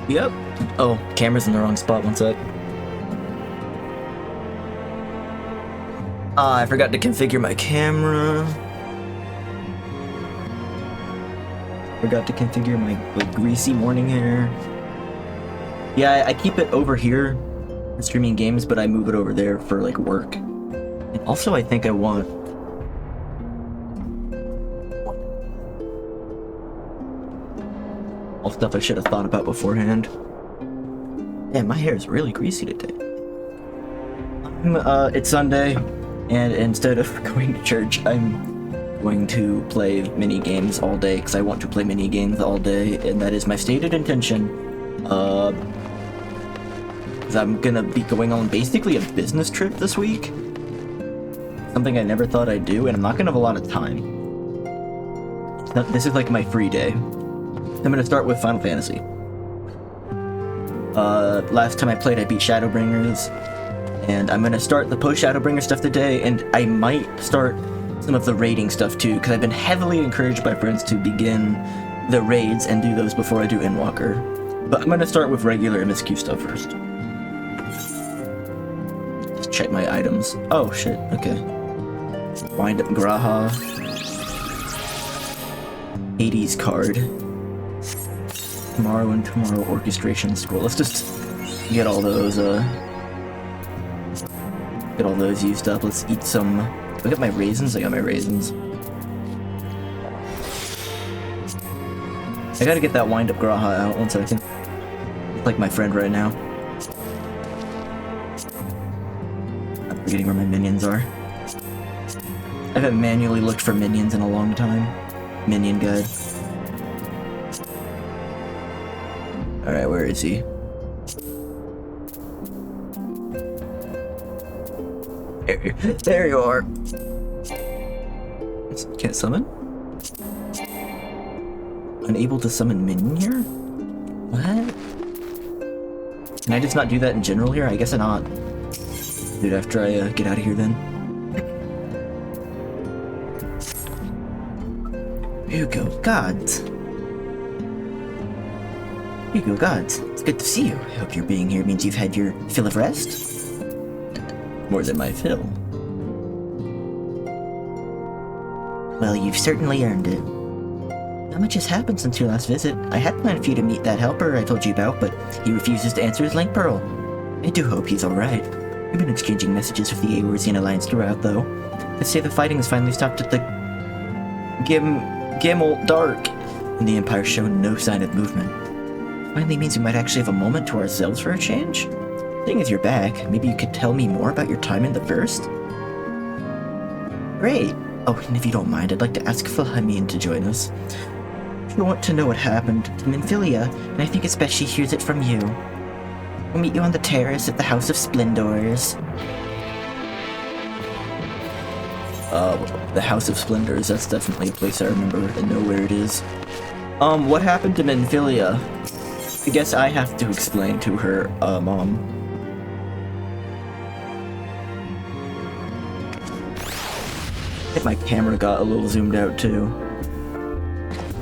Yep. Oh, camera's in the wrong spot, one sec. I forgot to configure my camera. Forgot to configure my greasy morning hair. Yeah, I keep it over here for streaming games, but I move it over there for like work. And also, I think I want all stuff I should have thought about beforehand. Damn, my hair is really greasy today. It's Sunday, and instead of going to church, I'm going to play mini games all day because I want to play mini games all day, and that is my stated intention. Because I'm gonna be going on basically a business trip this week. Something I never thought I'd do, and I'm not gonna have a lot of time. This is like my free day. I'm gonna start with Final Fantasy. Last time I played, I beat Shadowbringers, and I'm gonna start the post-Shadowbringer stuff today, and I might start some of the raiding stuff too, because I've been heavily encouraged by friends to begin the raids and do those before I do Endwalker. But I'm gonna start with regular MSQ stuff first. Just check my items. Oh shit, okay. Wind up Graha. Hades card. Tomorrow and tomorrow orchestration scroll. Let's just get all those used up. Let's eat some. I got my raisins. I got my raisins. I gotta get that wind up Graha out. 1 second. It's like my friend right now. I'm forgetting where my minions are. I haven't manually looked for minions in a long time. Minion guide. Alright, where is he? There you are. Can't summon? Unable to summon minion here? What? Can I just not do that in general here? I guess not. Dude, after I get out of here then. Hugo Gods. Hugo Gods, it's good to see you. I hope your being here means you've had your fill of rest. More than my fill. Well, you've certainly earned it. Not much has happened since your last visit. I had planned for you to meet that helper I told you about, but he refuses to answer his link pearl. I do hope he's alright. We've been exchanging messages with the Eorzean Alliance throughout, though. They say the fighting has finally stopped at the Gimel Dark, and the Empire's shown no sign of movement. Finally means we might actually have a moment to ourselves for a change. Seeing as you're back, maybe you could tell me more about your time in the First? Great! Oh, and if you don't mind, I'd like to ask Philhemine to join us. If you want to know what happened to Nymphilia, and I think it's best she hears it from you. We'll meet you on the terrace at the House of Splendors. The House of Splendors, that's definitely a place I remember and know where it is. What happened to Nymphilia? I guess I have to explain to her, mom. I think my camera got a little zoomed out too.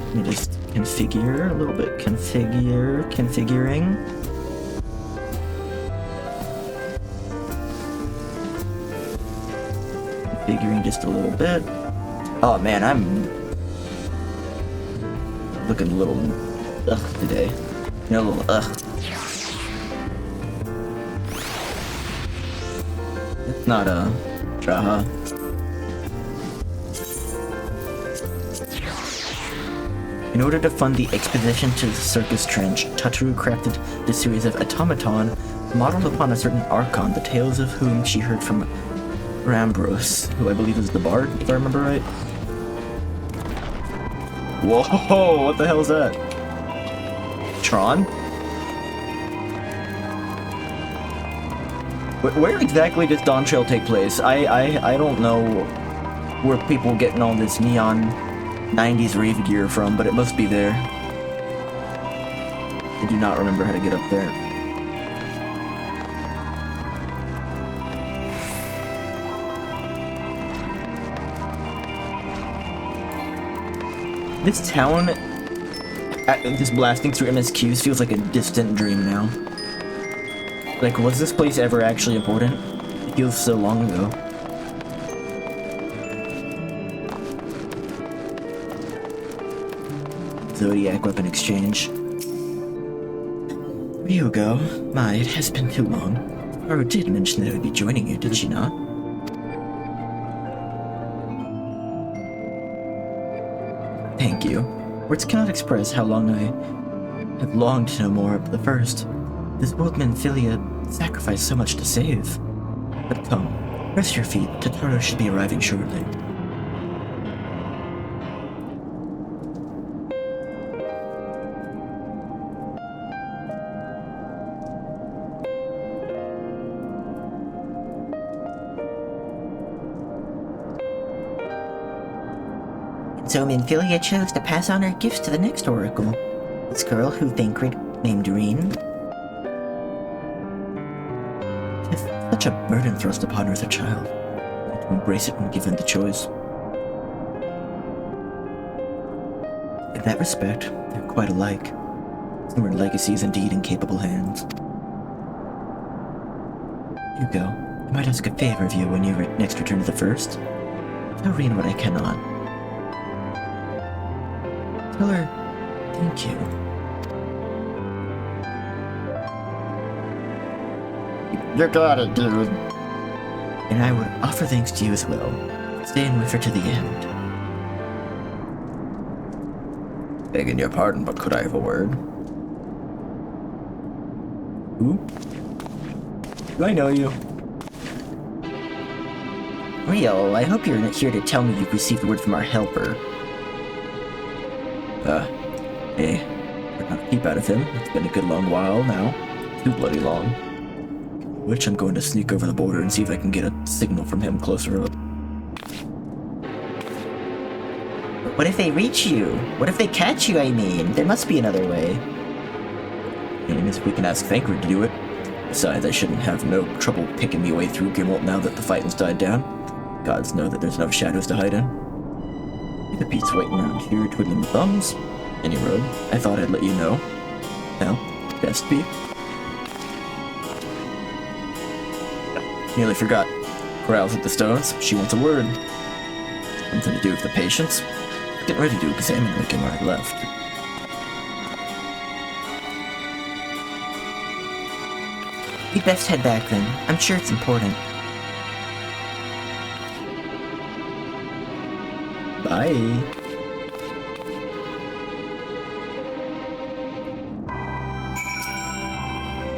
Let me just configure a little bit. Configuring. Configuring just a little bit. Oh man, I'm looking a little ugh today. You know, a little ugh. It's not a Draha. In order to fund the expedition to the Circus Trench, Tataru crafted the series of automaton modeled upon a certain Archon, the tales of whom she heard from Rambros, who I believe is the bard, if I remember right. Whoa, what the hell is that? Tron? Where exactly does Dawn Trail take place? I don't know where people getting all this neon 90s rave gear from, but it must be there. I do not remember how to get up there. This town This blasting through MSQs feels like a distant dream now. Like, was this place ever actually important? It feels so long ago. Zodiac weapon exchange. Ryugo, my, it has been too long. Haru did mention that I would be joining you, did she not? Thank you. Words cannot express how long I have longed to know more of the first. This Wildman Philia sacrificed so much to save. But come, rest your feet. Totoro should be arriving shortly. So Minfilia chose to pass on her gifts to the next oracle. This girl who Thancred named Reen. It's such a burden thrust upon her as a child. To embrace it when given the choice. In that respect, they're quite alike. Similar legacies indeed in capable hands. Hugo, I might ask a favor of you when you next return to the First. Tell Reen what I cannot. Tell her, thank you. You got it, dude. And I would offer thanks to you as well. Staying with her to the end. Begging your pardon, but could I have a word? Who? Do I know you? Rio, I hope you're not here to tell me you've received word from our helper. Hey, we're not keep out of him. It's been a good long while now. Too bloody long. Which I'm going to sneak over the border and see if I can get a signal from him closer up. What if they reach you? What if they catch you, I mean? There must be another way. And if we can ask Thancred to do it. Besides, I shouldn't have no trouble picking me way through Gimelt now that the fighting's died down. Gods know that there's enough shadows to hide in. The Pete's waiting around here twiddling thumbs. Any road, I thought I'd let you know. Now, best be. Nearly forgot. Growls at the stones. She wants a word. Something to do with the patients. Getting ready to examine like him right left. We'd best head back then. I'm sure it's important. Bye.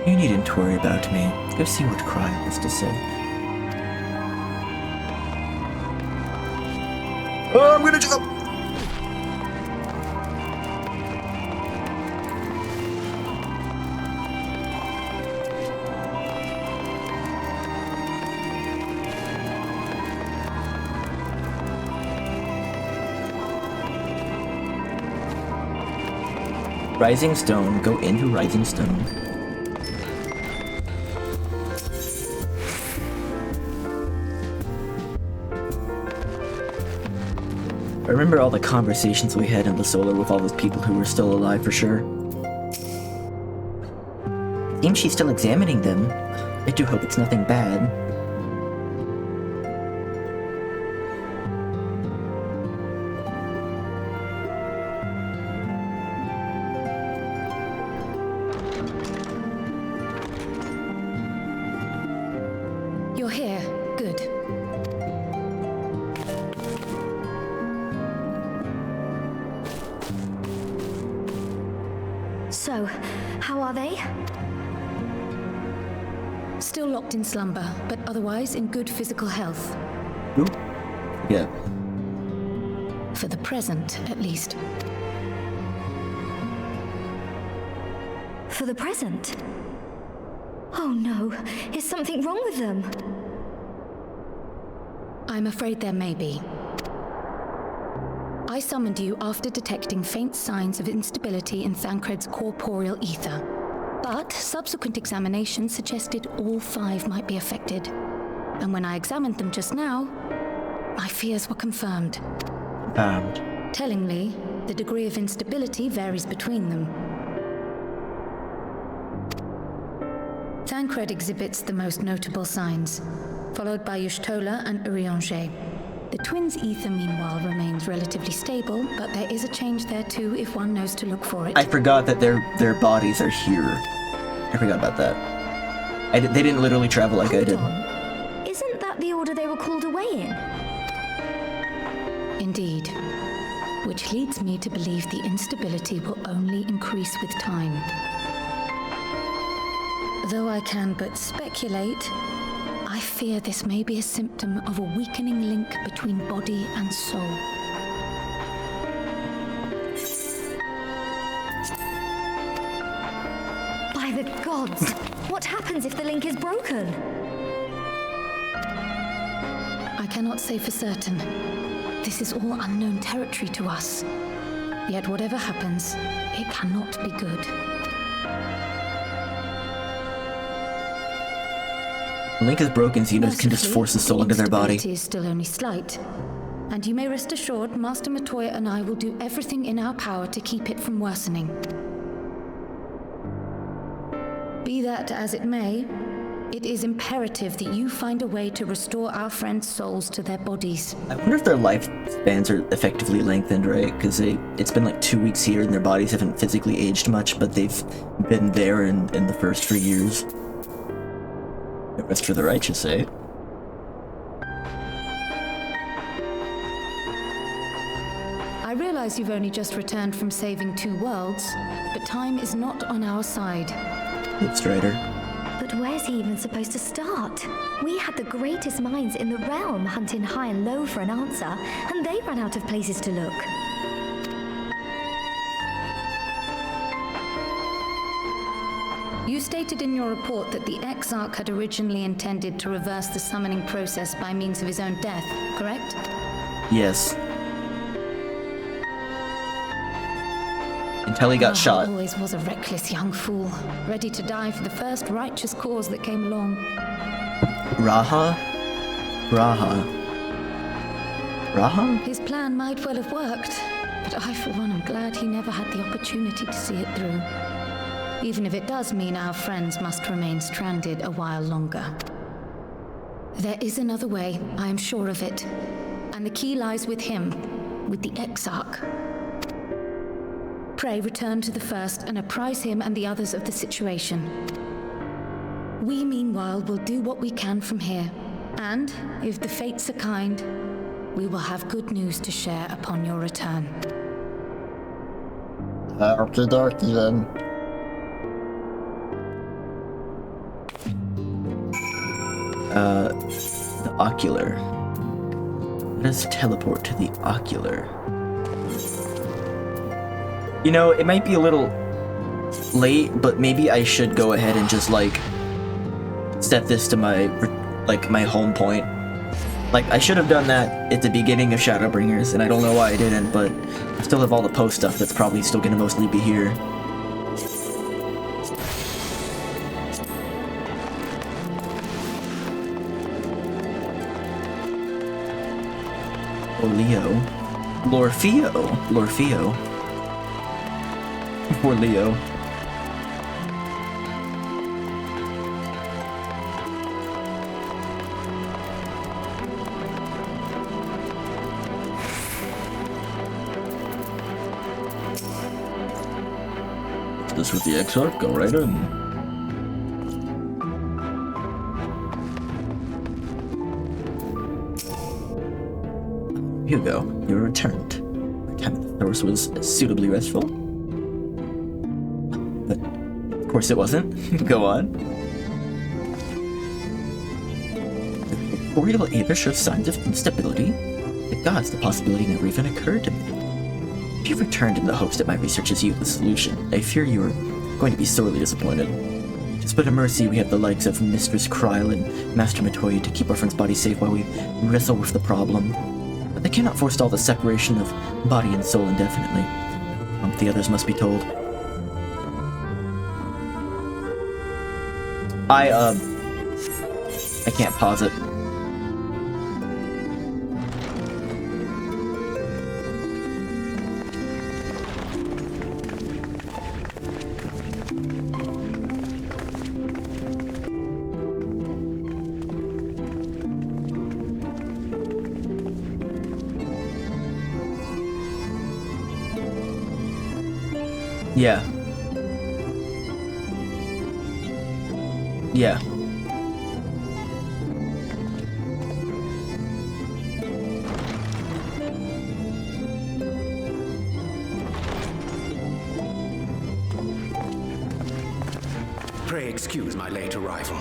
You needn't worry about me. Go see what Cry has to say. Oh, I'm gonna jump! Rising Stone. Go into Rising Stone. I remember all the conversations we had in the solar with all those people who were still alive for sure. Seems she's still examining them. I do hope it's nothing bad. You're here. Good. So, how are they? Still locked in slumber, but otherwise in good physical health. Ooh. Yeah. For the present, at least. For the present? Oh no, is something wrong with them? I'm afraid there may be. I summoned you after detecting faint signs of instability in Thancred's corporeal ether. But subsequent examination suggested all 5 might be affected. And when I examined them just now, my fears were confirmed. Confirmed. Tellingly, The degree of instability varies between them. Thancred exhibits the most notable signs, followed by Y'shtola and Urianger. The twins' ether, meanwhile, remains relatively stable, but there is a change there too if one knows to look for it. I forgot that their bodies are here. I forgot about that. They didn't literally travel like I did. Isn't that the order they were called away in? Indeed. Which leads me to believe the instability will only increase with time. Though I can but speculate, I fear this may be a symptom of a weakening link between body and soul. By the gods! What happens if the link is broken? I cannot say for certain. This is all unknown territory to us. Yet whatever happens, it cannot be good. The link is broken, so Xenos can just force the soul into their body. The instability is still only slight. And you may rest assured, Master Matoya and I will do everything in our power to keep it from worsening. Be that as it may, it is imperative that you find a way to restore our friends' souls to their bodies. I wonder if their lifespans are effectively lengthened, right? Because it's been like 2 weeks here and their bodies haven't physically aged much, but they've been there in the first for years. No rest for the righteous, eh? I realize you've only just returned from saving 2 worlds, but time is not on our side. It's Strider. But where's he even supposed to start? We had the greatest minds in the realm hunting high and low for an answer, and they ran out of places to look. You stated in your report that the Exarch had originally intended to reverse the summoning process by means of his own death, correct? Yes. Until he got shot. He always was a reckless young fool, ready to die for the first righteous cause that came along. Raha? His plan might well have worked, but I, for one, am glad he never had the opportunity to see it through. Even if it does mean our friends must remain stranded a while longer. There is another way, I am sure of it. And the key lies with him, with the Exarch. Pray return to the First and apprise him and the others of the situation. We, meanwhile, will do what we can from here. And, if the fates are kind, we will have good news to share upon your return. Okie dokie then. The Ocular. Let us teleport to the Ocular. You know, it might be a little late, but maybe I should go ahead and just, like, set this to my, like, my home point. Like, I should have done that at the beginning of Shadowbringers, and I don't know why I didn't, but I still have all the post stuff that's probably still gonna mostly be here. Lorfeo. Poor Leo. This with the Exarch, go right in. Here you go, you're returned. Our time at the source was suitably restful. But, of course it wasn't. Go on. The corporeal aether shows signs of instability. The gods, the possibility never even occurred to me. If you returned in the hopes that my researches yield the solution, I fear you are going to be sorely disappointed. It's but a mercy we have the likes of Mistress Kryl and Master Matoya to keep our friend's body safe while we wrestle with the problem. But they cannot forestall the separation of body and soul indefinitely. The others must be told. I can't pause it. Yeah. Yeah. Pray excuse my late arrival.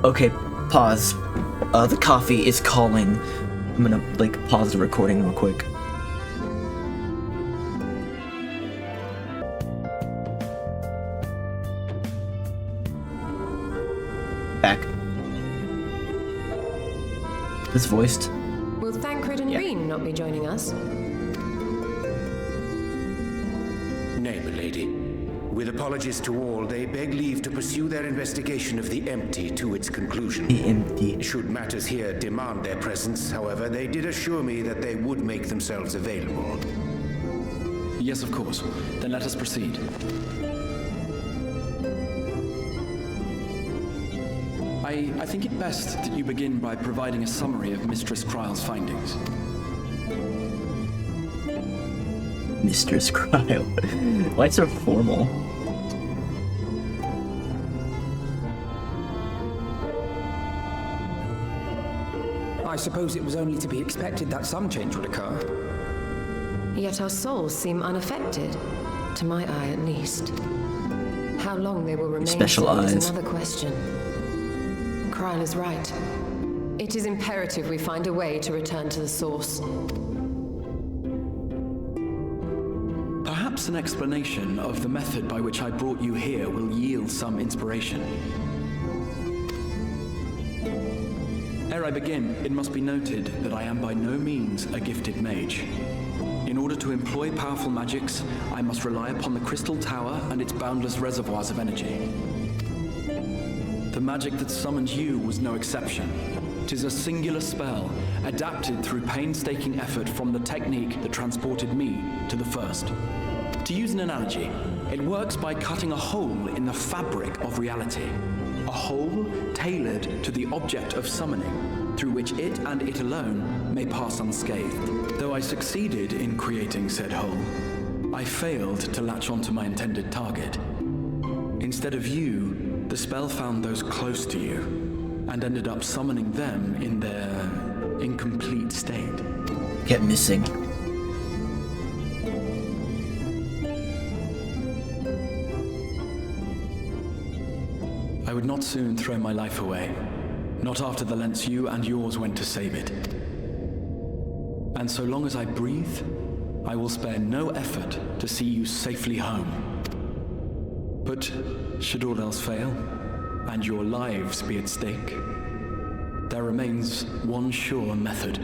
Okay, pause. The coffee is calling. I'm gonna, like, pause the recording real quick. Back. This voiced. Will Thancred and Reen not be joining us? Nay, milady. With apologies to all, they beg leave to pursue their investigation of the empty to its conclusion. The empty. Should matters here demand their presence, however, they did assure me that they would make themselves available. Yes, of course. Then let us proceed. I think it best that you begin by providing a summary of Mistress Kryle's findings. Mistress Kryle. Why so formal? I suppose it was only to be expected that some change would occur. Yet our souls seem unaffected, to my eye at least. How long they will remain Special so eyes. is another question. Kryle is right. It is imperative we find a way to return to the source. Perhaps an explanation of the method by which I brought you here will yield some inspiration. Ere I begin, it must be noted that I am by no means a gifted mage. In order to employ powerful magics, I must rely upon the Crystal Tower and its boundless reservoirs of energy. The magic that summoned you was no exception. 'Tis a singular spell, adapted through painstaking effort from the technique that transported me to the first. To use an analogy, it works by cutting a hole in the fabric of reality. A hole tailored to the object of summoning, through which it and it alone may pass unscathed. Though I succeeded in creating said hole, I failed to latch onto my intended target. Instead of you, the spell found those close to you, and ended up summoning them in their incomplete state. Kept missing. I would not soon throw my life away, not after the lengths you and yours went to save it. And so long as I breathe, I will spare no effort to see you safely home. But should all else fail, and your lives be at stake, there remains one sure method.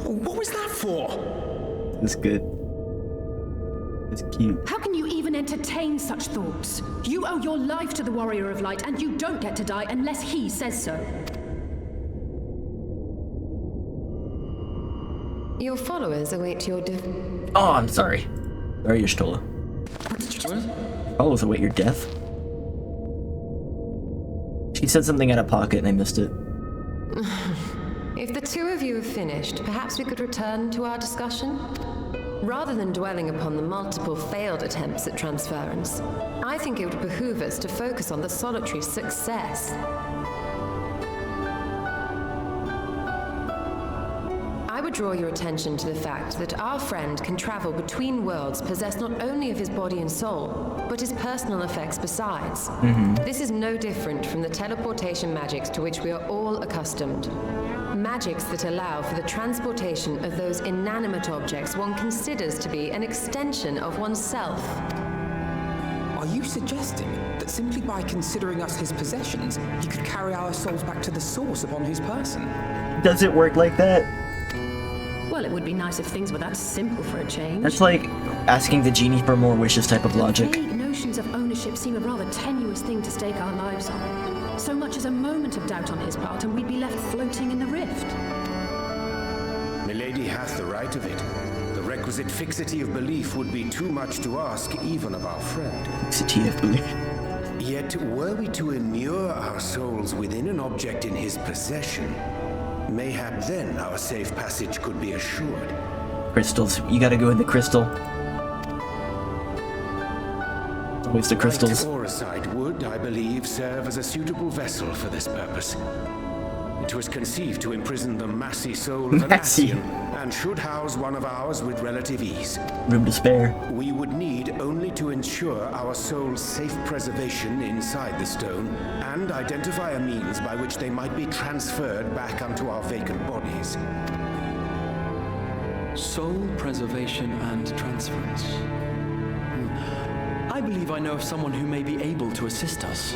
What was that for? It's good. It's cute. How can you even entertain such thoughts? You owe your life to the Warrior of Light, and you don't get to die unless he says so. Your followers await your Oh, I'm sorry. Sorry, Y'shtola. Followers await your death. She said something out of pocket and I missed it. If the two of you have finished, perhaps we could return to our discussion? Rather than dwelling upon the multiple failed attempts at transference, I think it would behoove us to focus on the solitary success. I would draw your attention to the fact that our friend can travel between worlds possessed not only of his body and soul, but his personal effects besides. This is no different from the teleportation magics to which we are all accustomed. Magics that allow for the transportation of those inanimate objects one considers to be an extension of oneself. Are you suggesting that simply by considering us his possessions, he could carry our souls back to the source upon his person? Does it work like that? Well, it would be nice if things were that simple for a change. That's like asking the genie for more wishes type of logic. Vague notions of ownership seem a rather tenuous thing to stake our lives on. So much as a moment of doubt on his part, and we'd be left floating in the rift. Milady hath the right of it. The requisite fixity of belief would be too much to ask even of our friend. Fixity of belief. Yet, were we to immure our souls within an object in his possession, mayhap then our safe passage could be assured. Crystals. You gotta go in the crystal. Always the crystals. Auracite would, I believe, serve as a suitable vessel for this purpose. It was conceived to imprison the massy soul of an Massy. Ascian, and should house one of ours with relative ease. Room to spare. We would need only to ensure our soul's safe preservation inside the stone, and identify a means by which they might be transferred back unto our vacant bodies. Soul preservation and transference. I believe I know of someone who may be able to assist us.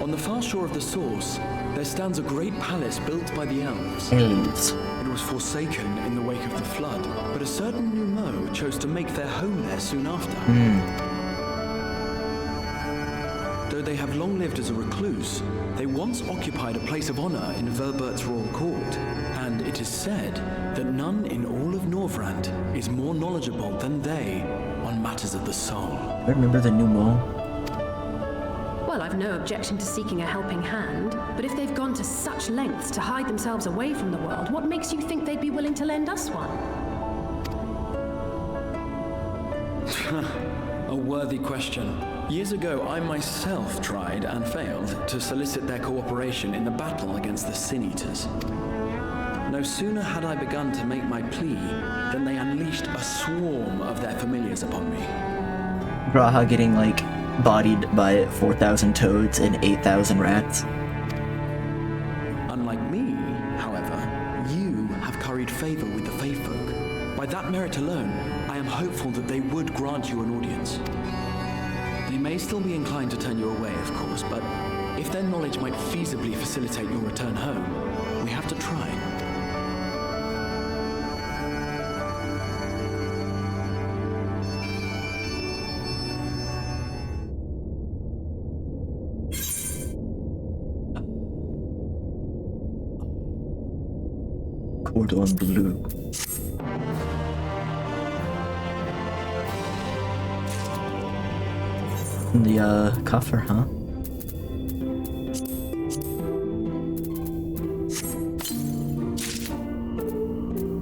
On the far shore of the source, there stands a great palace built by the elves. Elves. It was forsaken in the wake of the flood, but a certain Numo chose to make their home there soon after. Though they have long lived as a recluse, they once occupied a place of honor in Verbert's royal court, and it is said that none in all of Norvrand is more knowledgeable than they on matters of the soul. I remember the Numo. Well, I've no objection to seeking a helping hand, but if they've gone to such lengths to hide themselves away from the world, what makes you think they'd be willing to lend us one? A worthy question. Years ago, I myself tried and failed to solicit their cooperation in the battle against the Sin-Eaters. No sooner had I begun to make my plea than they unleashed a swarm of their familiars upon me. Graha getting, like, bodied by 4,000 toads and 8,000 rats. Unlike me, however, you have curried favor with the Fae folk. By that merit alone, I am hopeful that they would grant you an audience. They may still be inclined to turn you away, of course, but if their knowledge might feasibly facilitate your return home, we have to try. Cordon bleu. The coffer, huh?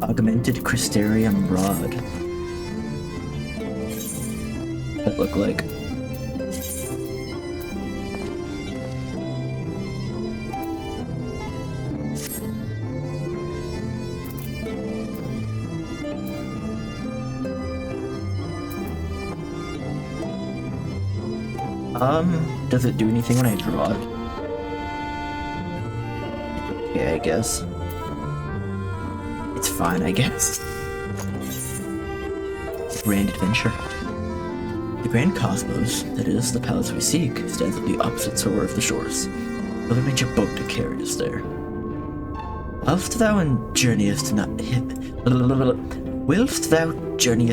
Augmented Crystarium Rod. What's that look like? Does it do anything when I draw it? Yeah, I guess. It's fine, I guess. Grand adventure. The Grand Cosmos, that is, the palace we seek, stands at the opposite shore of the shores. We'll arrange a boat to carry us there. Whilst thou journeyest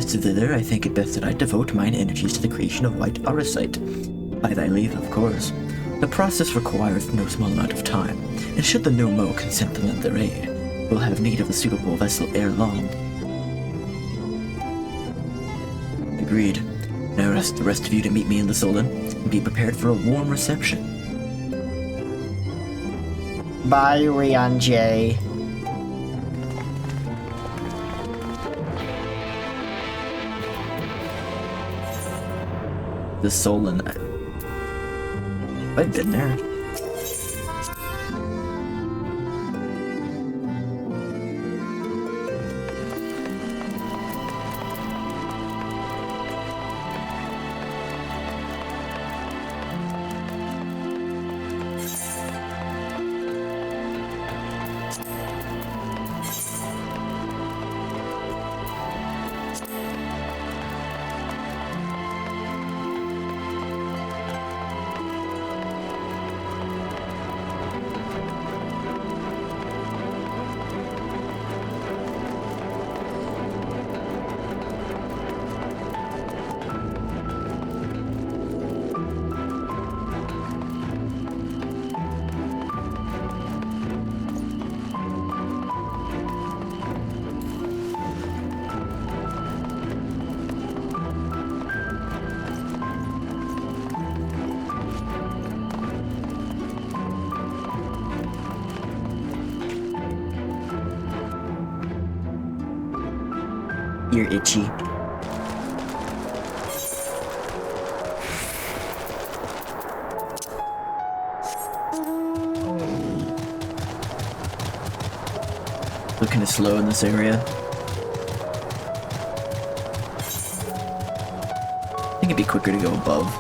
thither, I think it best that I devote mine energies to the creation of white auracite. By thy leave, of course. The process requires no small amount of time, and should the Numo consent to lend their aid, we'll have need of a suitable vessel ere long. Agreed. Now ask the rest of you to meet me in the Solon, and be prepared for a warm reception. Bye, Rian J. The Solon. I've been there. You're itchy. We're kind of slow in this area. I think it'd be quicker to go above.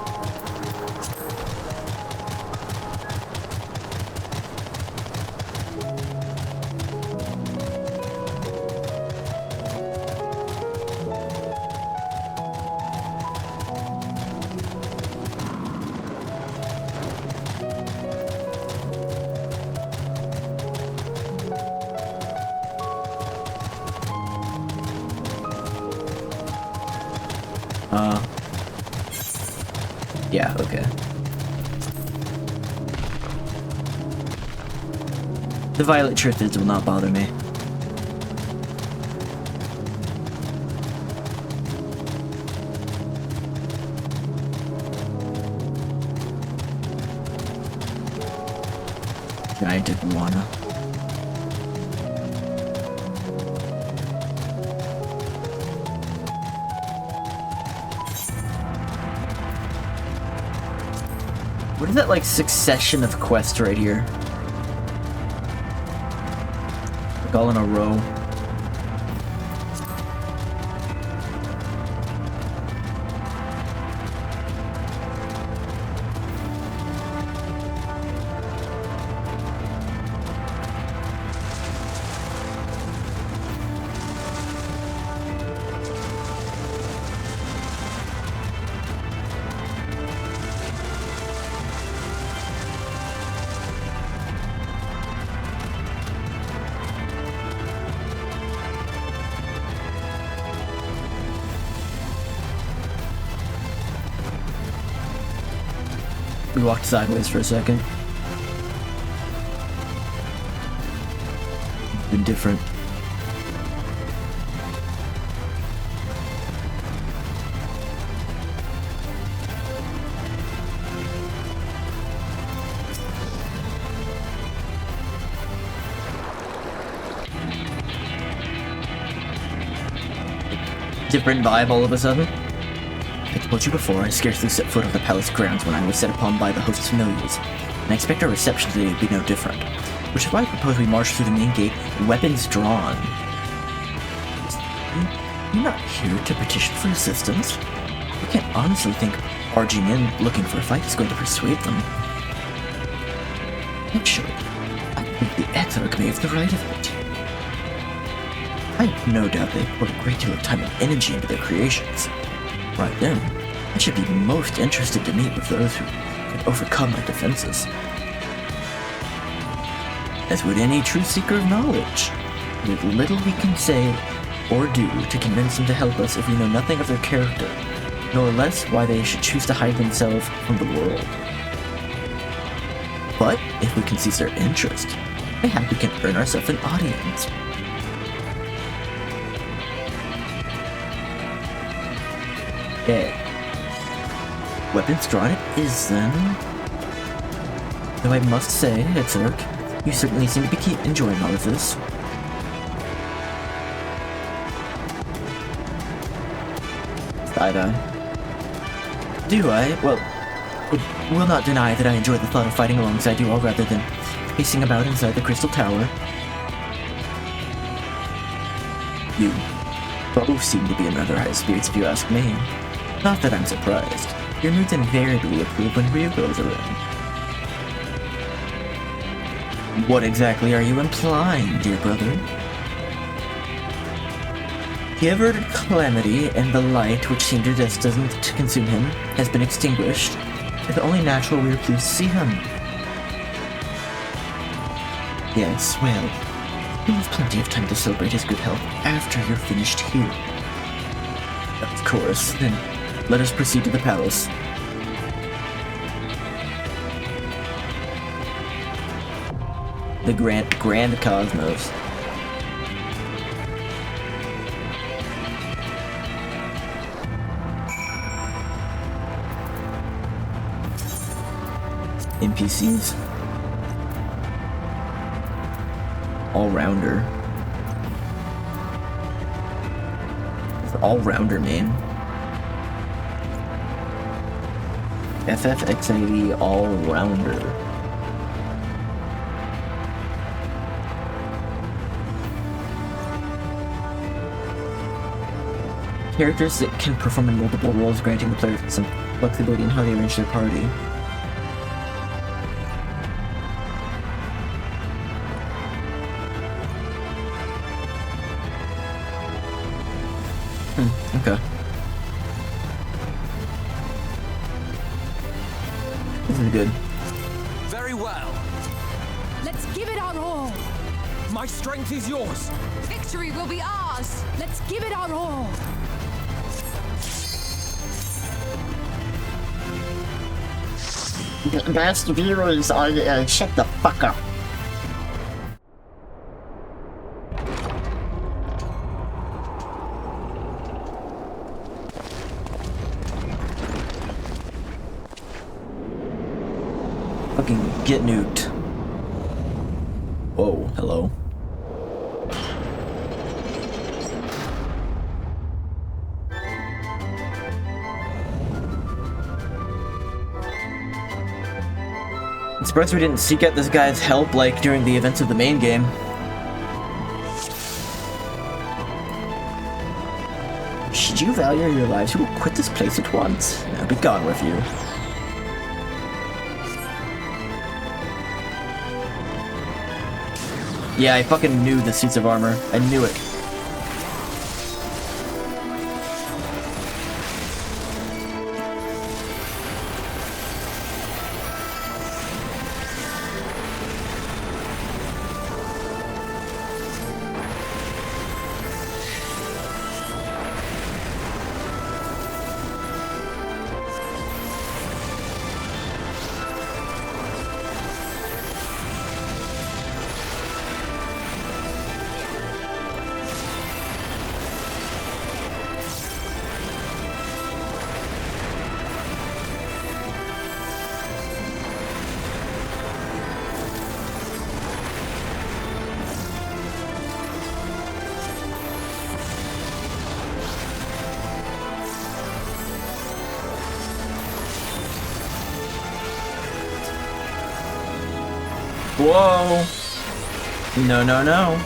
Yeah, okay. The violet triffids will not bother me. Giant iguana. What is that, like, succession of quests right here? Like, all in a row. We walked sideways for a second. Been different. Different vibe all of a sudden. I told you before, I scarcely set foot on the palace grounds when I was set upon by the host's familiars, and I expect our reception today to be no different, which is why I propose we march through the main gate, weapons drawn. You're not here to petition for assistance? I can't honestly think barging in looking for a fight is going to persuade them. Actually, I think the XIV may have the right of it. I have no doubt they put a great deal of time and energy into their creations. Right then, I should be most interested to meet with those who can overcome my defenses. As would any true seeker of knowledge, with little we can say or do to convince them to help us if we know nothing of their character, nor less why they should choose to hide themselves from the world. But if we can seize their interest, mayhap we can earn ourselves an audience. Okay. Weapons drawn it is then. Though I must say, XIV, you certainly seem to be enjoying all of this. Side-eye. Do I? Well, I will not deny that I enjoy the thought of fighting alongside you all rather than pacing about inside the Crystal Tower. You both seem to be in rather high spirits if you ask me. Not that I'm surprised. Your moods invariably improve when Ryugo's around. What exactly are you implying, dear brother? The averted calamity and the light which seemed destined to consume him has been extinguished. It's only natural we are pleased to see him. Yes, well, you'll have plenty of time to celebrate his good health after you're finished here. Of course, then let us proceed to the palace. The Grand Cosmos. NPCs. All-rounder. all-rounder, man. FF XIV all-rounder. Characters that can perform in multiple roles, granting the player some flexibility in how they arrange their party. Okay. This is good. Very well. Let's give it our all. My strength is yours. Victory will be ours. Let's give it our all. Best viewers are shut the fuck up. Fucking get nuked. Whoa, hello. I'm surprised we didn't seek out this guy's help like during the events of the main game. Should you value your lives, you will quit this place at once. I'll be gone with you. Yeah, I fucking knew the suits of armor. I knew it. Whoa! No, no, no.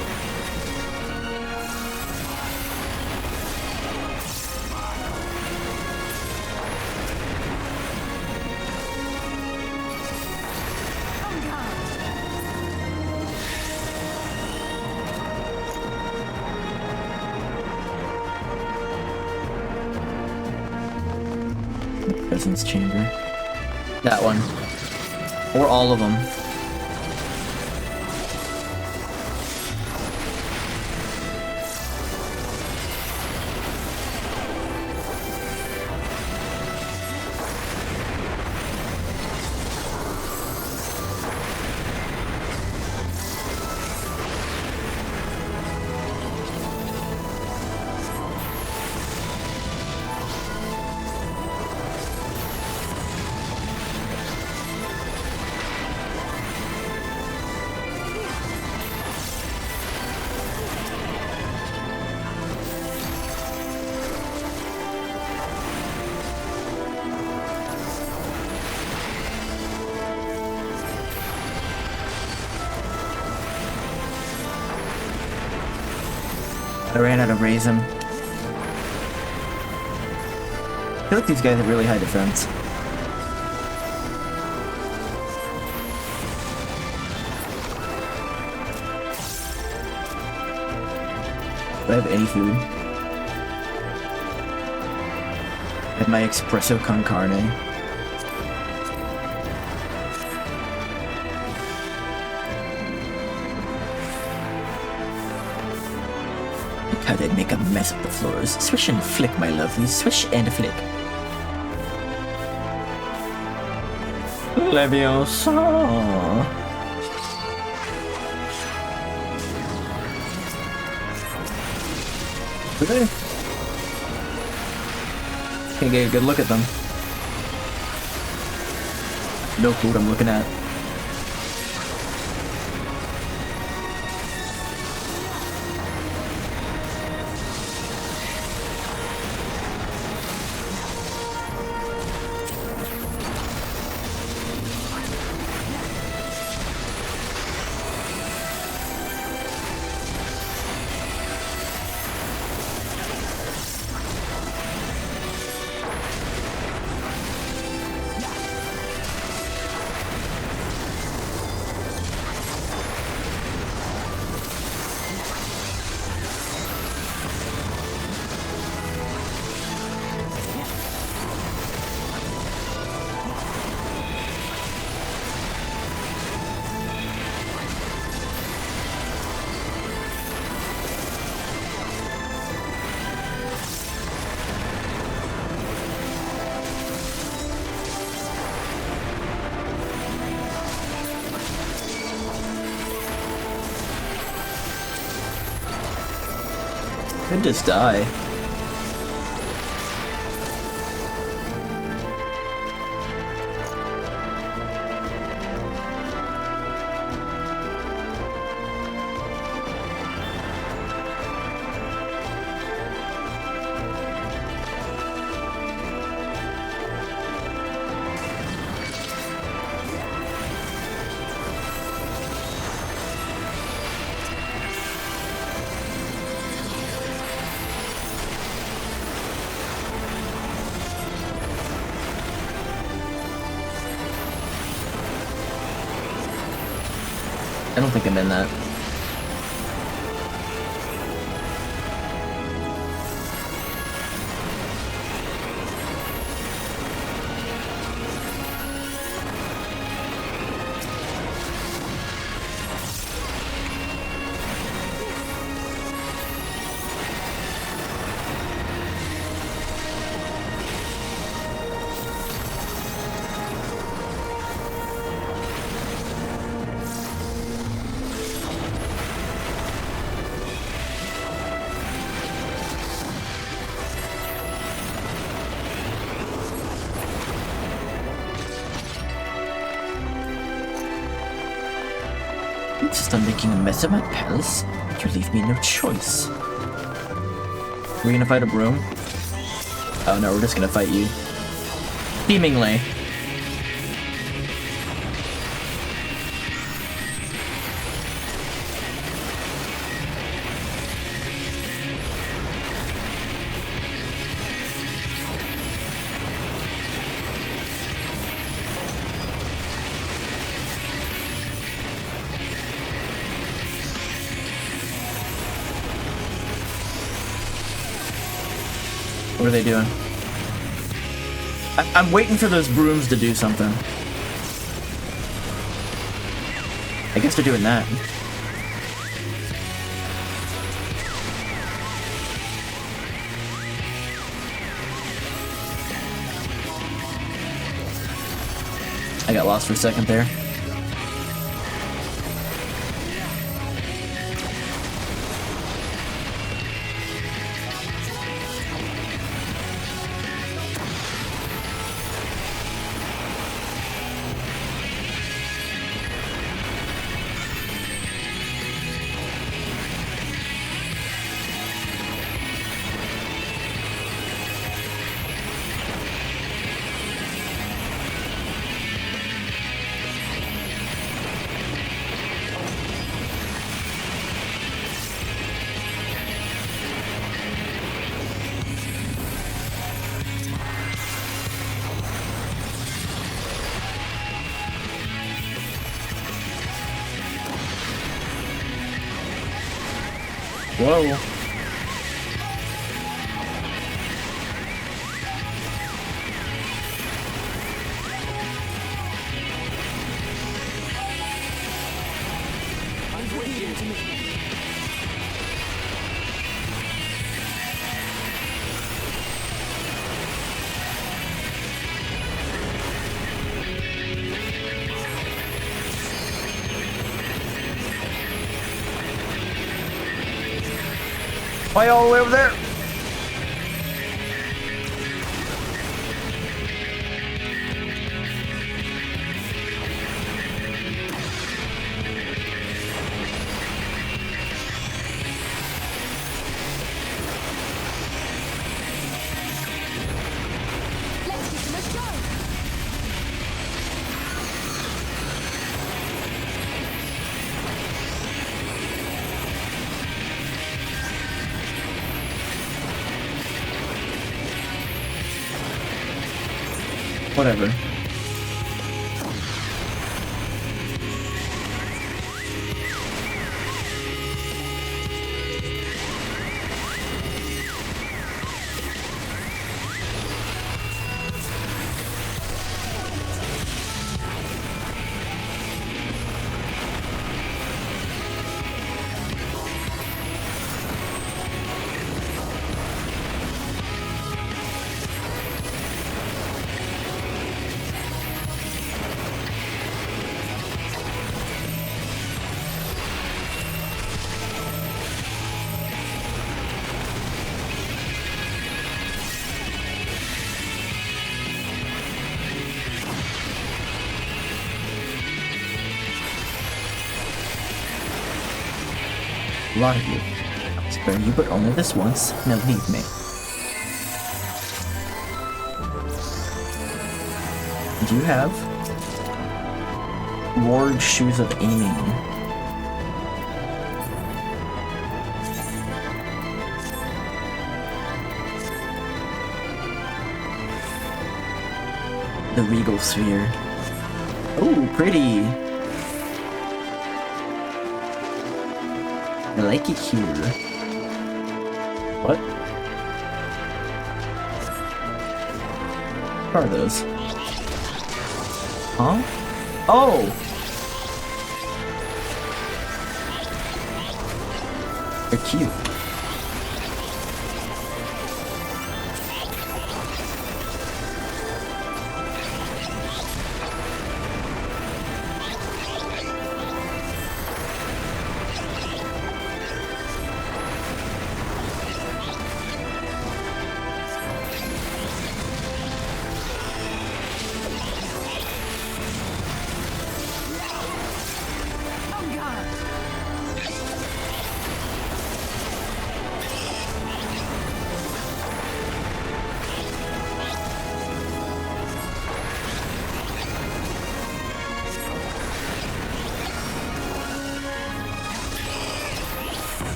Presence chamber. That one. Or all of them. I ran out of raisin. I feel like these guys have really high defense. Do I have any food? I have my espresso con carne. How they'd make a mess of the floors. Swish and flick, my lovely. Swish and flick. Leviosa. Okay. Can't get a good look at them. No clue what I'm looking at. Could just die. I don't think I'm in that. Since I'm making a mess of my palace, you leave me no choice. We're gonna fight a broom? Oh no, we're just gonna fight you. Seemingly. What are they doing? I'm waiting for those brooms to do something. I guess they're doing that. I got lost for a second there. Whoa. Why all the way over there? Whatever. A lot of you. I'll spare you, but only this once. Now leave me. Do you have Ward Shoes of Aiming? The Regal Sphere. Oh, pretty! I like it here. What? What are those? Huh? Oh! They're cute.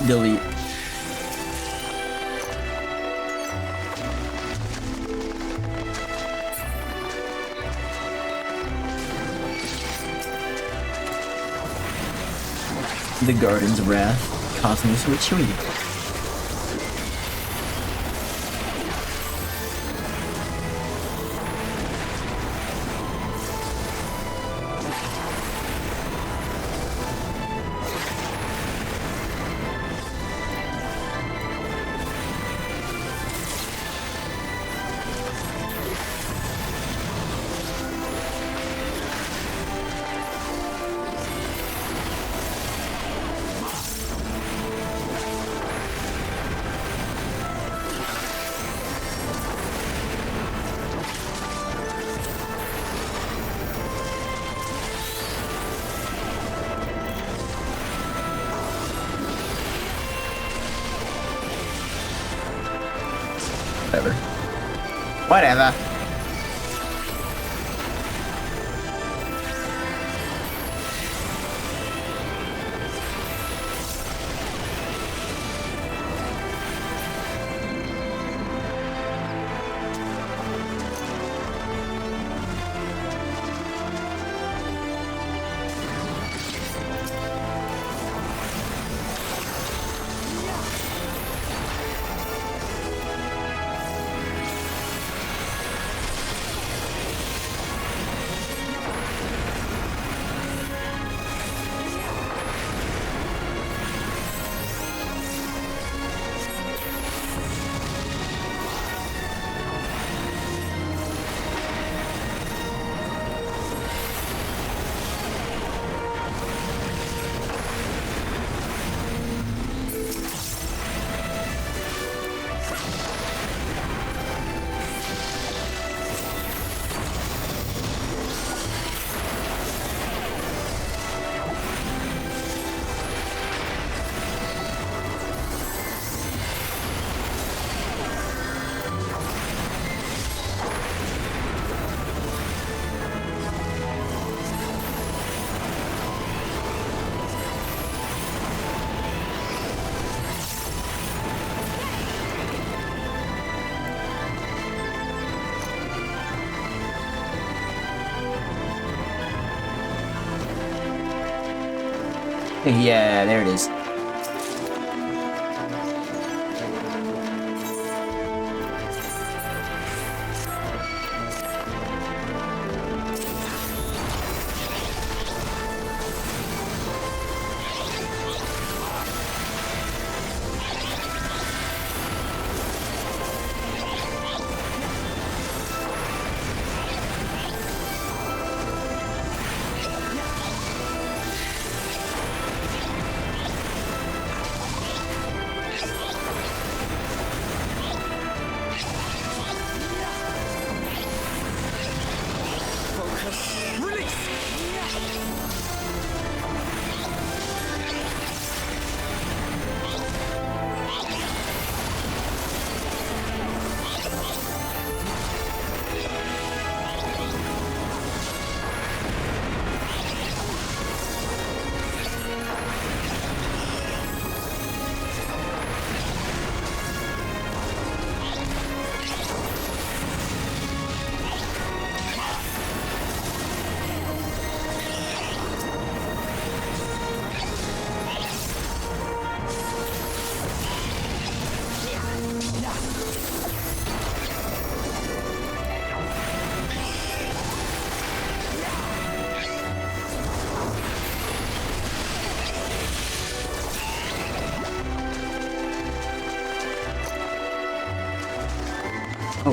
Delete. The Garden's Wrath caused me to retreat. Whatever. Yeah, there it is.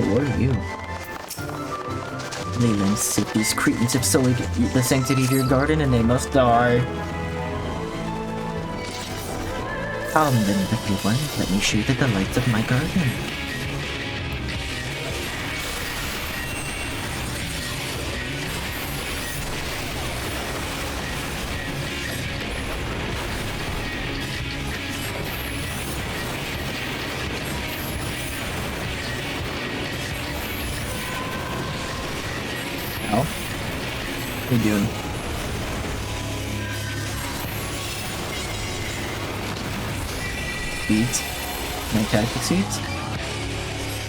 Oh, what are you? Leland said these cretins have sullied the sanctity of your garden and they must die. Come then, little one, let me show you the delights of my garden. What are you doing? Seeds? Magnetic seeds?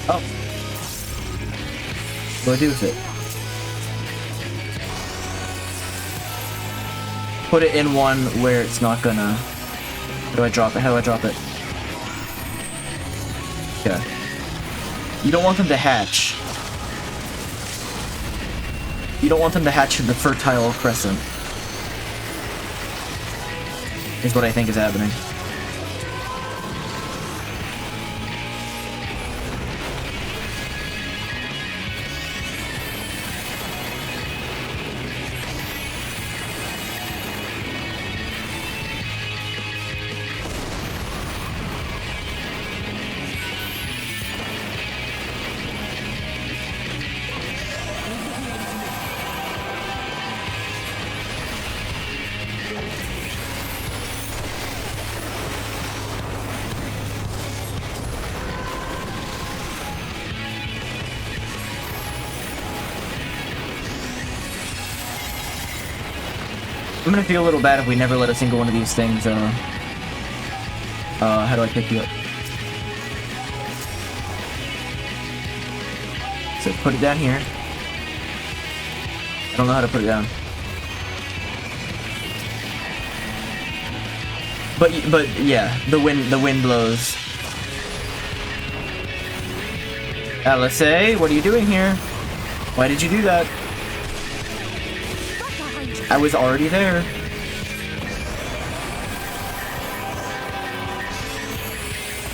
Oh. What do I do with it? Put it in one where it's not gonna... How do I drop it? How do I drop it? Okay. You don't want them to hatch. You don't want them to hatch in the fertile crescent. Is what I think is happening. I'm gonna feel a little bad if we never let a single one of these things, how do I pick you up? So put it down here. I don't know how to put it down. But yeah, the wind blows. LSA, what are you doing here? Why did you do that? I was already there.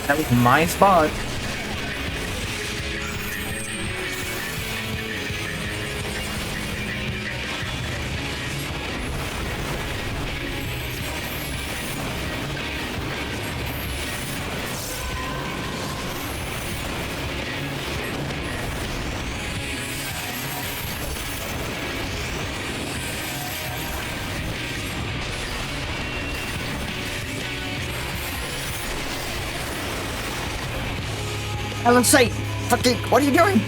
That was my spot. Alan, say, fucking, what are you doing?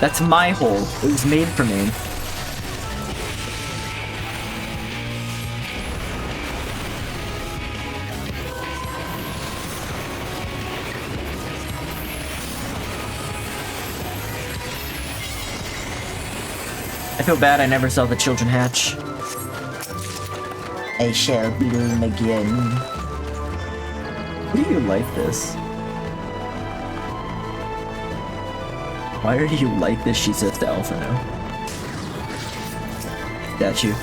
That's my hole. It was made for me. I feel bad I never saw the children hatch. I shall bloom again. Why do you like this? Why are you like this? She says to Alpha now. Statue.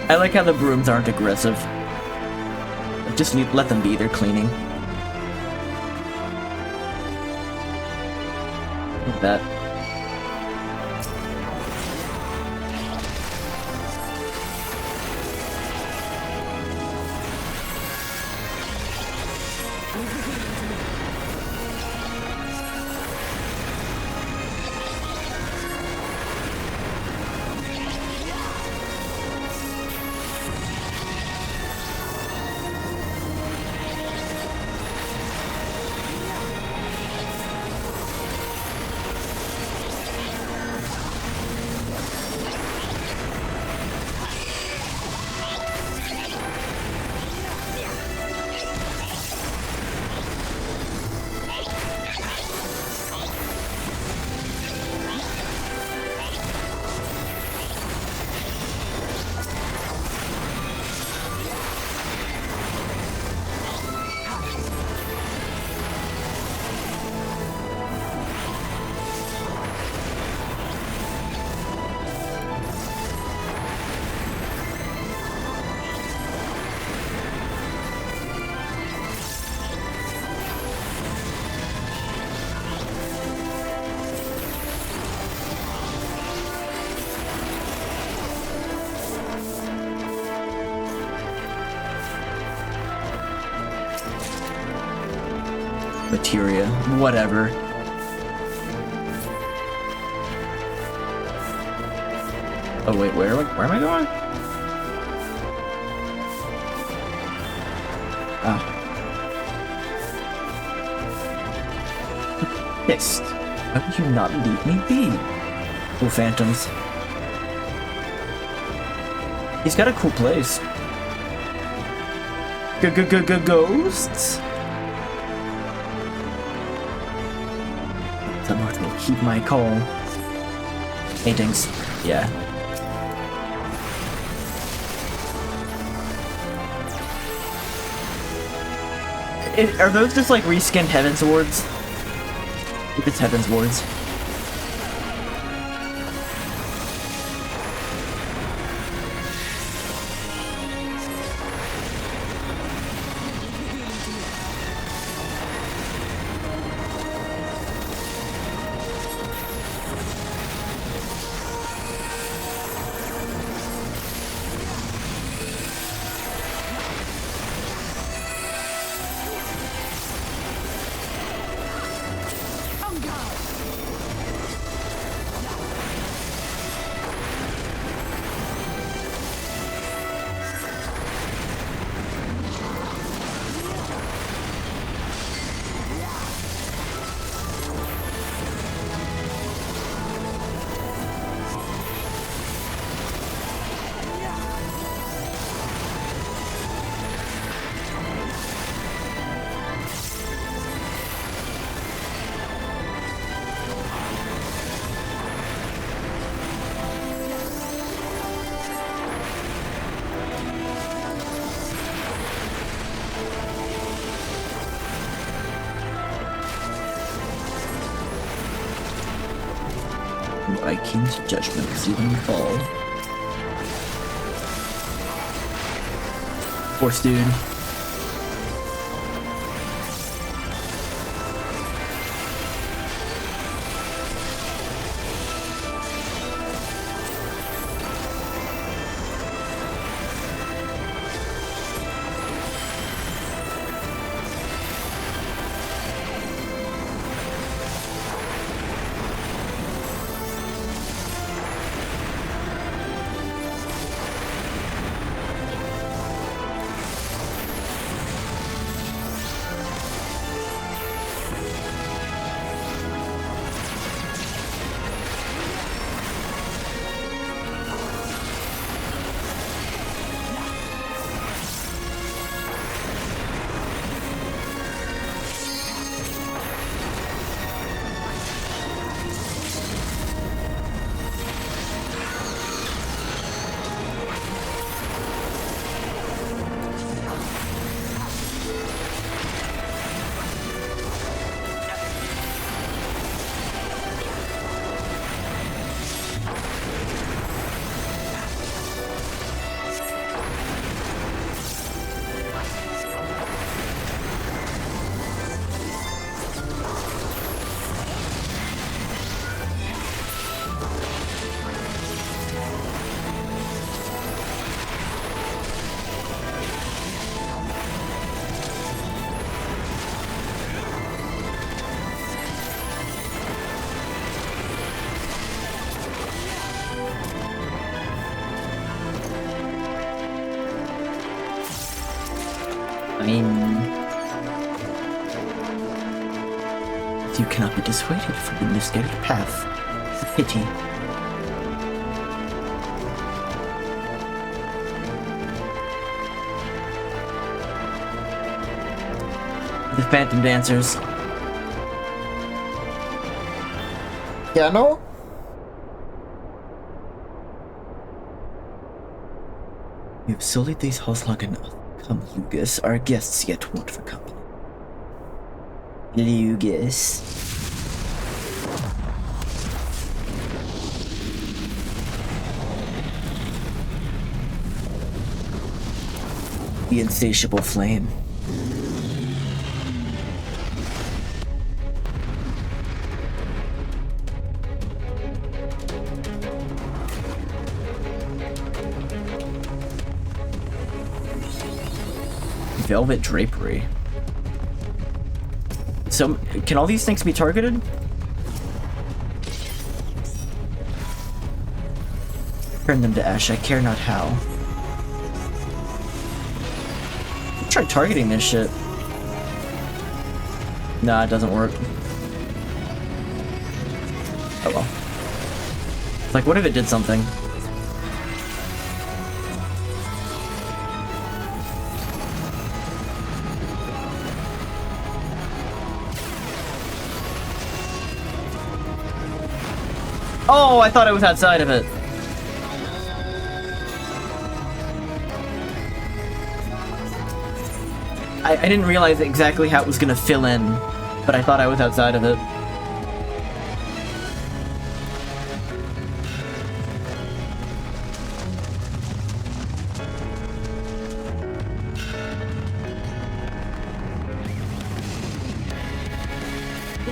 I like how the brooms aren't aggressive. Just let them be, they're cleaning. Look at that. Materia. Whatever. Oh wait, where am I going? Ah. Pissed. Why would you not leave me be? Cool phantoms. He's got a cool place. Ghosts? The Lord will keep my call. Paintings. Yeah. Are those just like reskinned Heaven's Wards? If it's Heaven's Wards. My king's judgment is even fall. Force dude. I mean, you cannot be dissuaded from the misguided path. It's a pity. The Phantom Dancers. Yeah, no? We have sullied these halls long enough. Come, Lucas, our guests yet want for company. Lucas. The insatiable flame. Velvet drapery. So, can all these things be targeted? Turn them to ash, I care not how. Try targeting this shit. Nah, it doesn't work. Oh well. It's like, what if it did something? Oh, I thought I was outside of it. I didn't realize exactly how it was gonna fill in, but I thought I was outside of it.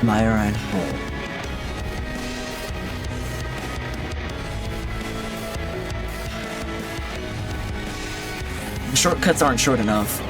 Myron. The shortcuts aren't short enough.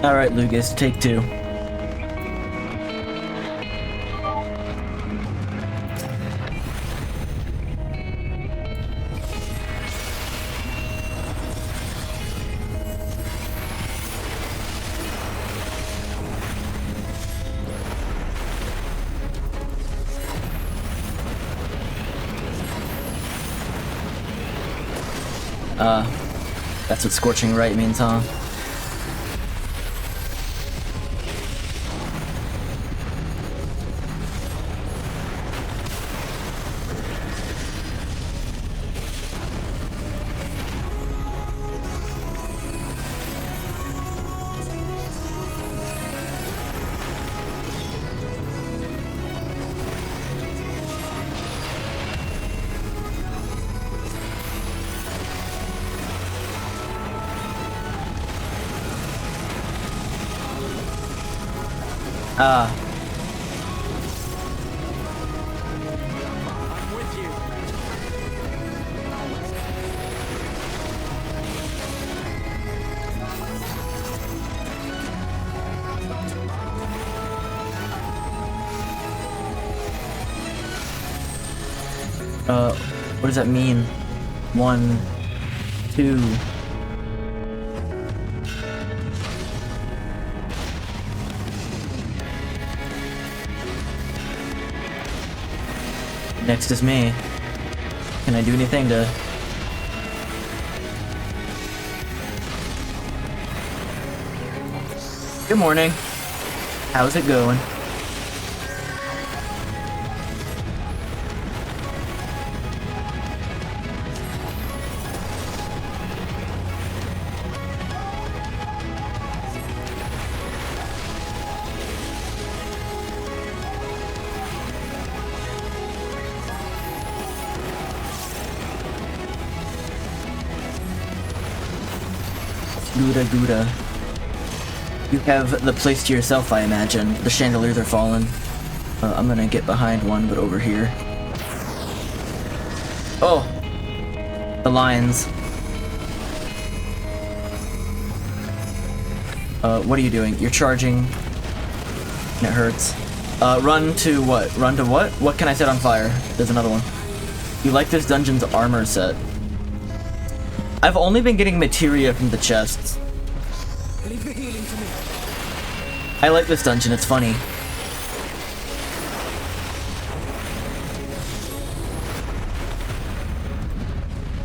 Alright, Lucas, take two. That's what scorching right means, huh? What does that mean? 1, 2. Next is me. Can I do anything to... Good morning. How's it going? Gouda. You have the place to yourself, I imagine. The chandeliers are fallen. I'm gonna get behind one, but over here. Oh! The lions. What are you doing? You're charging. And it hurts. Run to what? Run to what? What can I set on fire? There's another one. You like this dungeon's armor set. I've only been getting materia from the chests. Leave the healing to me. I like this dungeon, it's funny.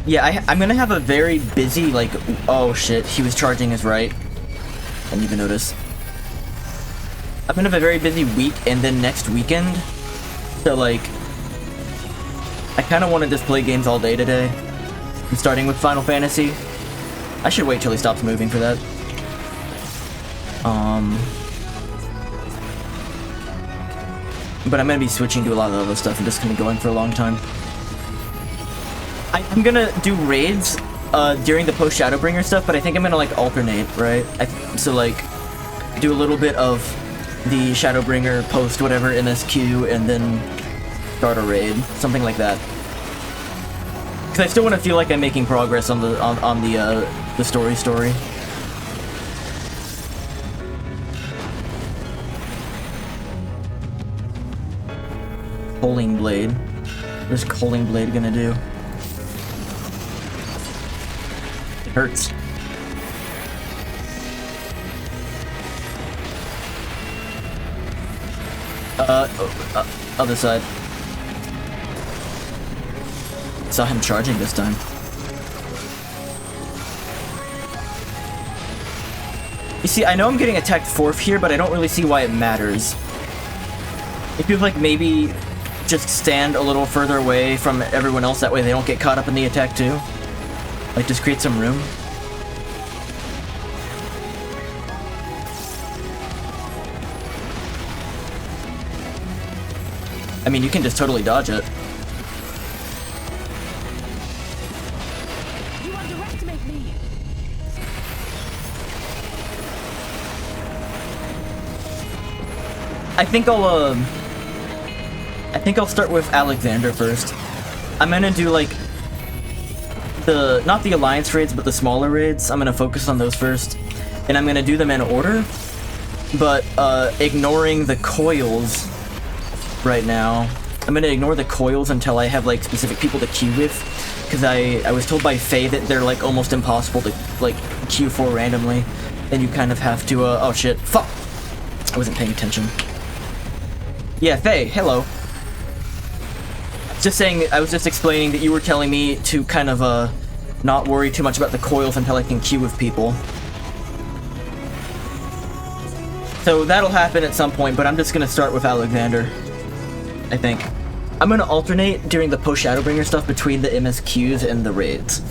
Yeah, I'm gonna have a very busy, like, oh shit, he was charging his right. I didn't even notice. I'm gonna have a very busy week and then next weekend. So, like, I kinda wanna just play games all day today. I'm starting with Final Fantasy. I should wait till he stops moving for that. But I'm gonna be switching to a lot of other stuff and just gonna be going for a long time. I'm gonna do raids during the post Shadowbringer stuff, but I think I'm gonna like alternate, right? So like do a little bit of the Shadowbringer post whatever MSQ and then start a raid, something like that. Because I still want to feel like I'm making progress on the story. Coaling Blade. What's Coaling Blade gonna do? It hurts. Other side. Saw him charging this time. You see, I know I'm getting attacked 4th here, but I don't really see why it matters. It feels like maybe just stand a little further away from everyone else, that way they don't get caught up in the attack too. Like, just create some room. I mean, you can just totally dodge it. You underestimate me. I think I'll start with Alexander first. I'm gonna do like not the alliance raids, but the smaller raids. I'm gonna focus on those first, and I'm gonna do them in order, but ignoring the coils right now. I'm gonna ignore the coils until I have like specific people to queue with, because I was told by Faye that they're like almost impossible to like queue for randomly, and you kind of have to oh shit, fuck, I wasn't paying attention. Yeah, Faye, hello. Just saying, I was just explaining that you were telling me to kind of not worry too much about the coils until I can queue with people. So that'll happen at some point, but I'm just gonna start with Alexander, I think. I'm gonna alternate during the post Shadowbringer stuff between the MSQs and the raids.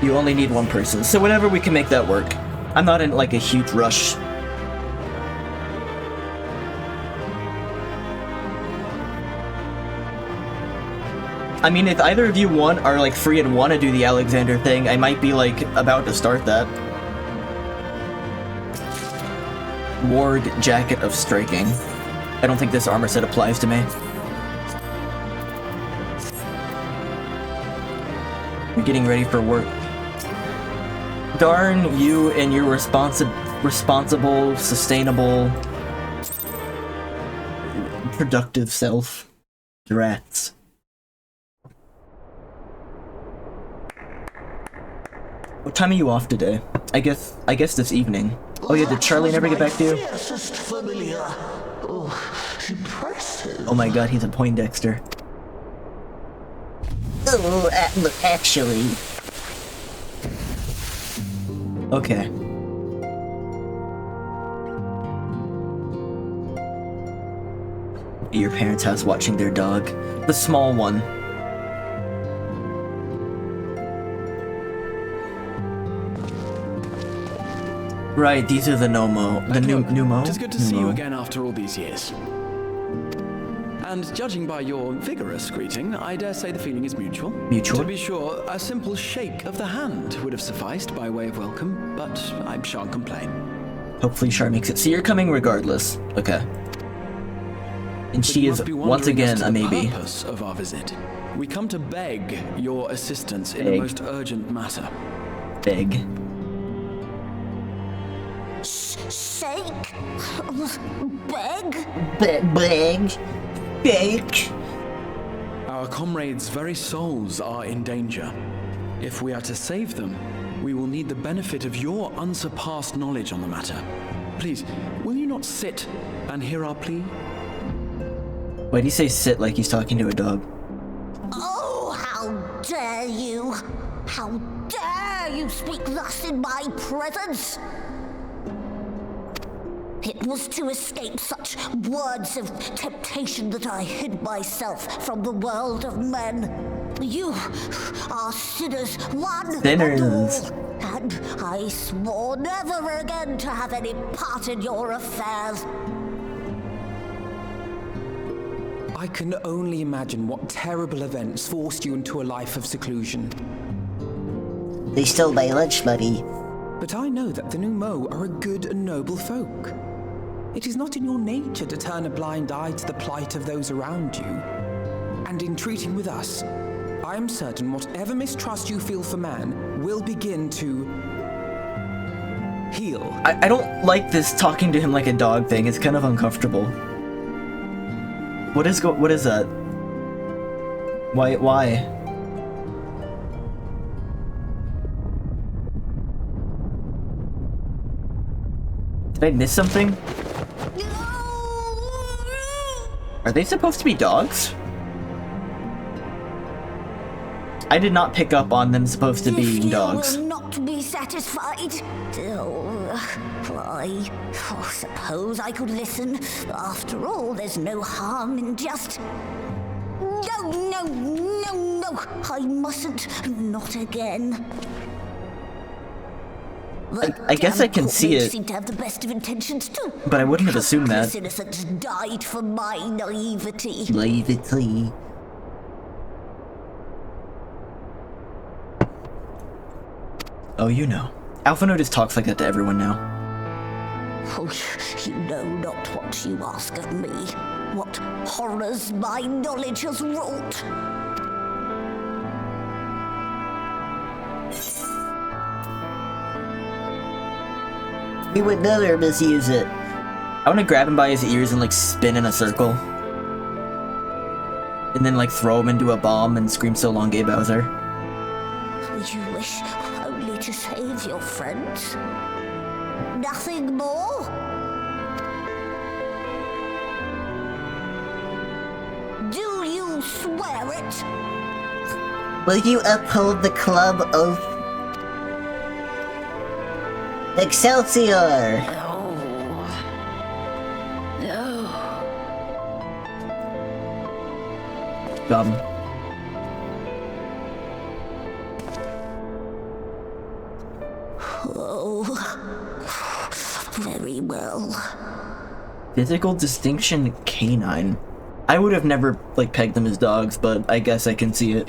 You only need one person, so whenever we can make that work. I'm not in like a huge rush. I mean, if either of you are like free and want to do the Alexander thing, I might be like about to start that. Ward Jacket of Striking. I don't think this armor set applies to me. You're getting ready for work. Darn you and your responsible, sustainable, productive self. Rats. What time are you off today? I guess this evening. Oh yeah, did Charlie never get back to you? Oh my god, he's a Poindexter. Oh, look, actually. Okay. Your parents' house watching their dog. The small one. Right, these are the Nomo. The Numo? It's good to see you again after all these years. And judging by your vigorous greeting, I dare say the feeling is mutual. Mutual? To be sure, a simple shake of the hand would have sufficed by way of welcome, but I shan't complain. Hopefully Char makes it. So you're coming regardless. Okay. And she is, once again, a maybe. The purpose of our visit. We come to beg your assistance in a most urgent matter. Beg? Shake? Beg? Beg? Beg? Our comrades' very souls are in danger. If we are to save them, we will need the benefit of your unsurpassed knowledge on the matter. Please, will you not sit and hear our plea? Why do you say sit like he's talking to a dog? Oh, how dare you! How dare you speak thus in my presence! It was to escape such words of temptation that I hid myself from the world of men. You are sinners, one Sinners. and all, and I swore never again to have any part in your affairs. I can only imagine what terrible events forced you into a life of seclusion. They stole my lunch money. But I know that the Numo are a good and noble folk. It is not in your nature to turn a blind eye to the plight of those around you. And in treating with us, I am certain whatever mistrust you feel for man will begin to heal. I don't like this talking to him like a dog thing. It's kind of uncomfortable. What is that? Why? Did I miss something? Are they supposed to be dogs? I did not pick up on them supposed to be dogs. You will not be satisfied. I suppose I could listen. After all, there's no harm in just... No, I mustn't. Not again. I guess I can see it, seem to have the best of intentions too. But I wouldn't have assumed that. Countless innocents died for my naivety. Naivety. Oh, you know. Alphano just talks like that to everyone now. Oh, you know not what you ask of me. What horrors my knowledge has wrought. We would never misuse it. I want to grab him by his ears and like spin in a circle. And then like throw him into a bomb and scream so long, gay Bowser. You wish only to save your friends? Nothing more? Do you swear it? Will you uphold the club oath? Excelsior! No. Dumb. Oh, very well. Physical distinction canine. I would have never like pegged them as dogs, but I guess I can see it.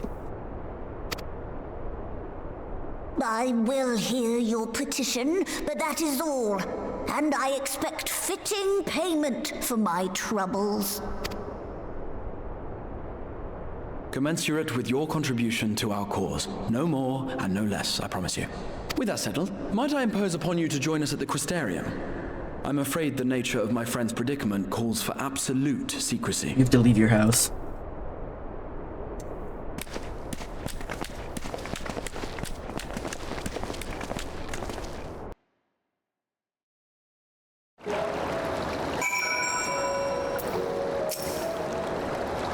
I will hear your petition, but that is all. And I expect fitting payment for my troubles. Commensurate with your contribution to our cause. No more and no less, I promise you. With that settled, might I impose upon you to join us at the Crystarium? I'm afraid the nature of my friend's predicament calls for absolute secrecy. You have to leave your house.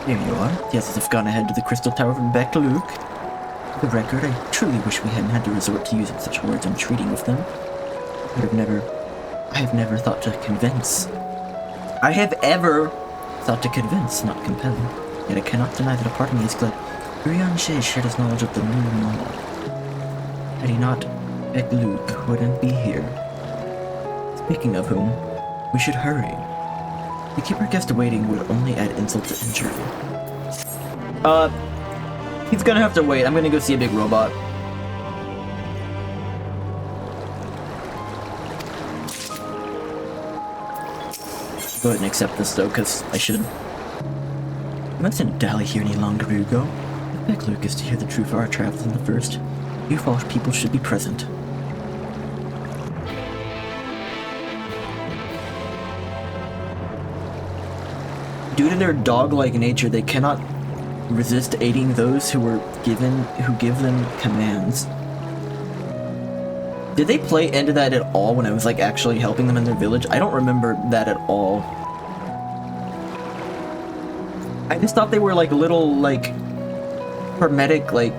Here you are. The others have gone ahead to the Crystal Tower from back to Luke. For the record, I truly wish we hadn't had to resort to using such words when treating with them. I have never thought to convince. I have ever thought to convince, not compel. Yet I cannot deny that a part of me is glad Urianger shared his knowledge of the new law. Had he not, begged Luke wouldn't be here. Speaking of whom, we should hurry. To keep our guest waiting would only add insult to injury. He's gonna have to wait. I'm gonna go see a big robot. Go ahead and accept this though, because I should. I'm not going to dally here any longer, Hugo. If Beck Luke is to hear the truth of our travels in the first, you false people should be present. Due to their dog-like nature, they cannot resist aiding those who give them commands. Did they play into that at all when I was like actually helping them in their village? I don't remember that at all. I just thought they were like little like hermetic like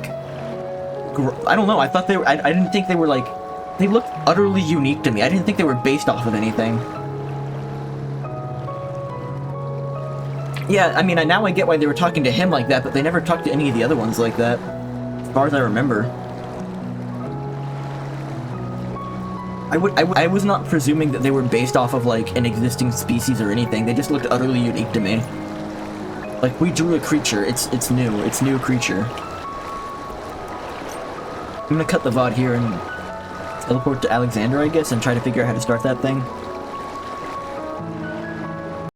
I don't know. I thought they were, I didn't think they were like, they looked utterly unique to me. I didn't think they were based off of anything. Yeah, I mean, now I get why they were talking to him like that, but they never talked to any of the other ones like that, as far as I remember. I was not presuming that they were based off of, like, an existing species or anything. They just looked utterly unique to me. Like, we drew a creature. It's new. It's new creature. I'm gonna cut the VOD here and teleport to Alexandria, I guess, and try to figure out how to start that thing.